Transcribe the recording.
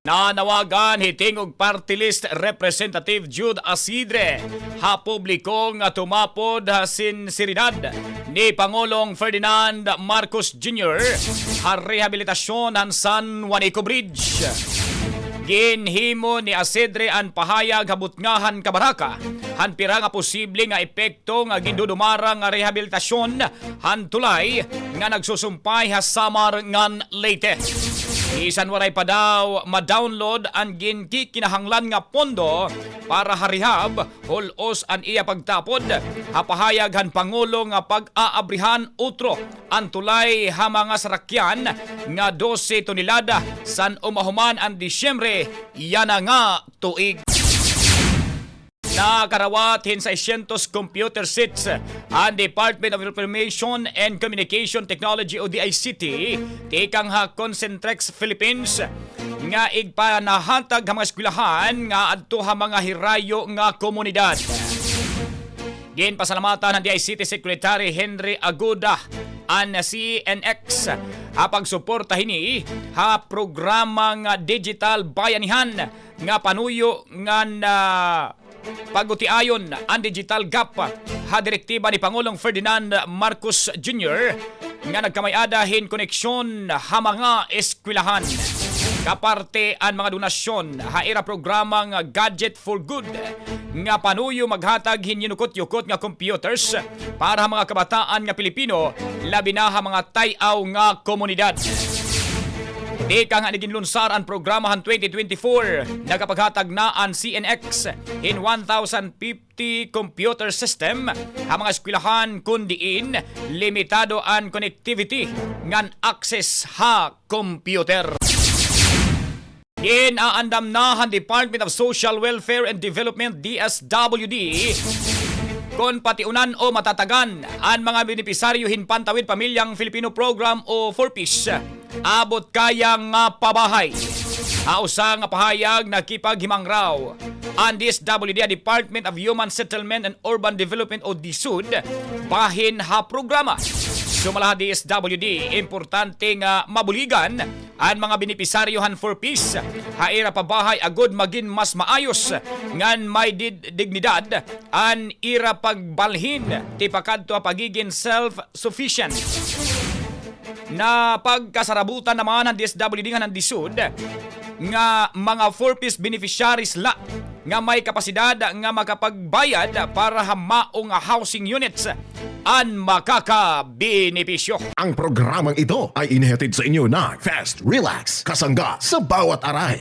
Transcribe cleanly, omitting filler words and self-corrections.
Nanawagan hiting og party list Representative Jude ACIDRE hapubliko nga tumapod sinsiridad ni Pangulong Ferdinand Marcos Jr. ha rehabilitasyon han San Juanico Bridge. Ginhimo ni ACIDRE ang pahayag habutngahan kabaraka han pira nga posible nga epekto nga gindudumara nga rehabilitasyon han tulay nga nagsusumpay ha samar ngan Leyte. Isan waray pa daw ma-download ang kinahanglan nga pondo para harihab hulos an iya pagtapod. Hapahayag han Pangulo nga pag-aabrihan utro ang tulay ha mga sarakyan nga 12 tonelada san umahuman ang Disyembre yana nga tuig. Nakarawat hin 600 computer seats ang Department of Information and Communication Technology o DICT tikang ha Concentrex Philippines nga igpanahatag ha mga eskwelahan nga adto ha mga hirayo nga komunidad. Ginpasalamatan ng DICT Secretary Henry Aguda ang CNX ha pagsuporta hini ha programa nga digital bayanihan nga panuyo nga pagutiayon ang digital gap ha direktiba ni Pangulong Ferdinand Marcos Jr. nga nagkamayadahin koneksyon ha mga eskwelahan. Kaparte ang mga donasyon ha ira programa nga Gadget for Good nga panuyo maghatag hinyunukot-yukot nga computers para mga kabataan nga Pilipino labi na ha mga tayaw nga komunidad. Di ka nga naginlunsar ang programahan 2024, nagapaghatag na ang CNX in 1,050 computer system ang mga eskwelahan kundiin limitado ang connectivity ngan access ha computer. Inaandam na ang Department of Social Welfare and Development DSWD kon patiunan o matatagan ang mga benepisaryo hinpantawid pamilyang Filipino program o 4Ps abot kaya nga pabahay. Ausa nga pahayag nakipaghimang raw ang DSWD Department of Human Settlement and Urban Development o DSWD bahin ha programa. Sumala DSWD, importante nga mabuligan ang mga benepisaryohan for peace. Haira pabahay agod maging mas maayos ngan may dignidad an ira pagbalhin ti pakadto pagiging self-sufficient. Na pagkasarabutan naman ng DSWD nga ng DSWD nga mga 4Ps beneficiaries la nga may kapasidad nga makapagbayad para hamaong housing units ang makakabenepisyo. Ang programang ito ay inihatid sa inyo na Fast Relax, kasangga sa bawat aray.